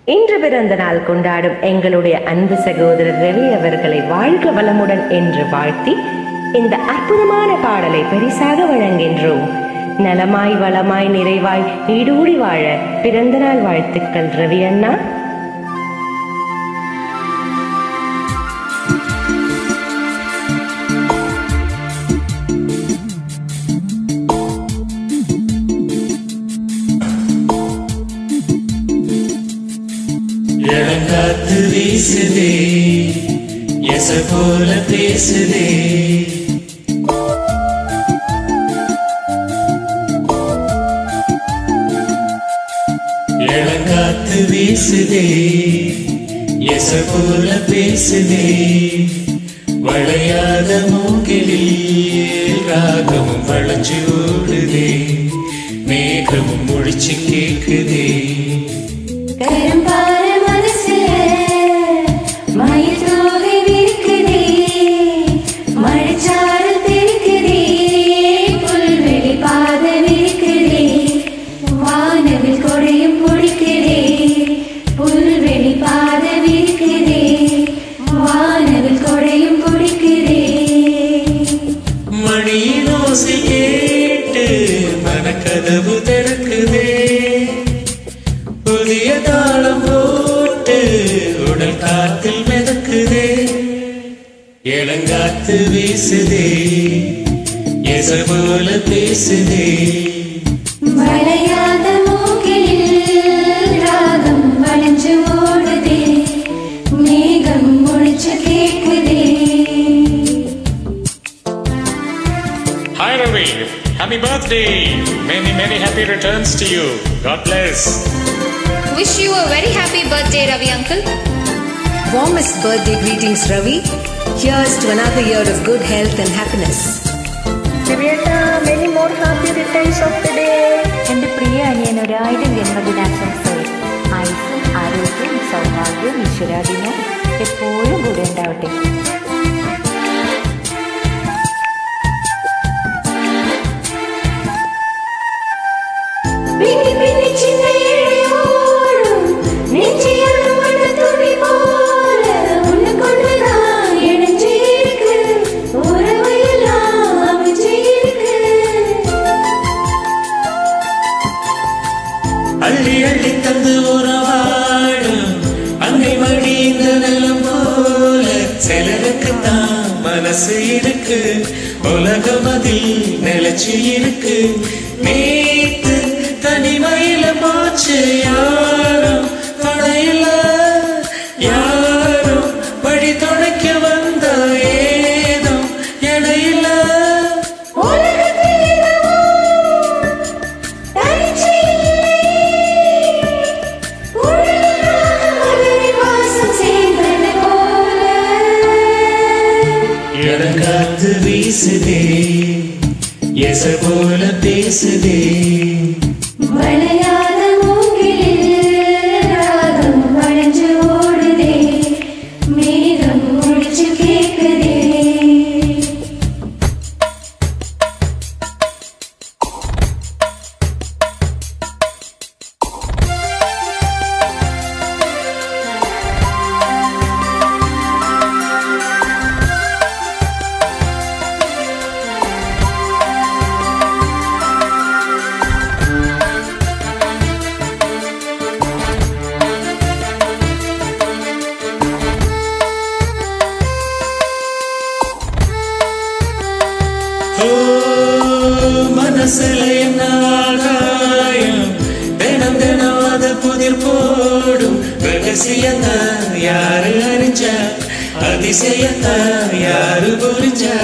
இன்று பிறந்த நாள் கொண்டாடும் எங்களுடைய அன்பு சகோதரர் ரவி அவர்களை வாழ்க வளமுடன் என்று வாழ்த்தி இந்த அற்புதமான பாடலை பரிசாக வழங்குகின்றோம். நலமாய் வளமாய் நிறைவாய் நீடூடி வாழ பிறந்த நாள் வாழ்த்துக்கள் ரவி அண்ணா. இளங்காத்து வீசுதே எச போல பேசுதே, இளங்காத்து வீசுதே எச போல பேசுதே, வளையாத மூங்கிலில் ராகமும் வளைஞ்சு ஓடுதே, மேகமும் முழிச்சு கேக்குதே. மணியின் ஓசை கேட்டு மனக்கதவு திறக்குதே, புதிய தாளம் போட்டு உடல் காத்தில் மிதக்குதே, இளங்காத்து வீசுதே எச போல பேசுதே, வளையாத மூங்கிலில் ராகம் வளைஞ்சு ஓடுதே, மேகம் முழிச்சு கேக்குதே. Hi Ravi, happy birthday! Many happy returns to you. God bless. Wish you a very happy birthday, Ravi uncle. Warmest birthday greetings, Ravi. Here's to another year of good health and happiness. Divya, many more happy returns of the day. എൻ്റെ പ്രിയ അനിയനൊരു 1000 ജന്മദിനാശംസകൾ. ആയുസ്സും ആരോഗ്യവും സൗഭാഗ്യവും ഈശ്വരാധീനവും എപ്പോഴും കൂടെ ഉണ്ടാവട്ടെ. அள்ளி அள்ளி தந்து உறவாடும் அன்னை மடி இந்த நிலம் போல, சிலருக்குத்தான் மனசு இருக்கு, உலகம் அதில் நிலைச்சு இருக்கு, நேத்து தனிமையில போச்சு யாரும் துணையில, யாரும் படி துணைக்க வந்த ஏதும் இடையில. இளங்காத்து வீசுதே எச போல பேசுதே, வளையாத மூங்கிலில் ராகம் வளைஞ்சு ஓடுதே, மேகம் முழிச்சு கேக்குதே. மனசுல என்ன ஆகாயம், தினம் தினம் அது புதிர் போடும், ரகசியத்தான் யாரு அறிஞ்சா, அதிசயத்தான் யாரு புரிஞ்சா.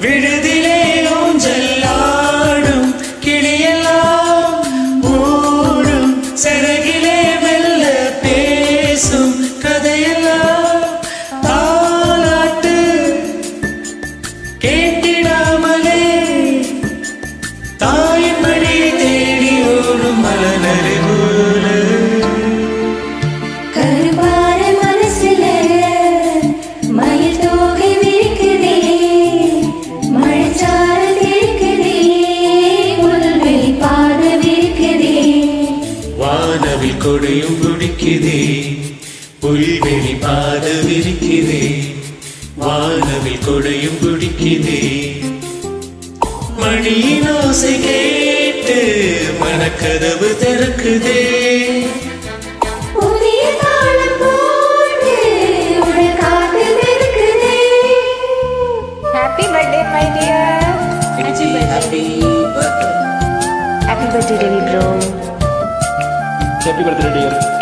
விடுதிலே ஊஞ்சலாடும் கிளியெல்லாம் ஓடும், சிறகிலே மெல்ல பேசும் கதையெல்லாம் தாலாட்டு கேட்டிடாமலே, தாயின் மடி தேடி ஓடும் மலனறிவு கொடையும் பிடிக்குதே, புல்வெளி பாத விரிக்குதே, வானவில் கொடையும் பிடிக்குதே. மணியின் ஓசை கேட்டு மனக்கதவு திறக்குதே, புதிய தாளம் போட்டு உடல் காத்து நிற்குதே. Happy birthday, my dear. Happy birthday. Happy birthday, Ravi bro. Happy birthday, dear.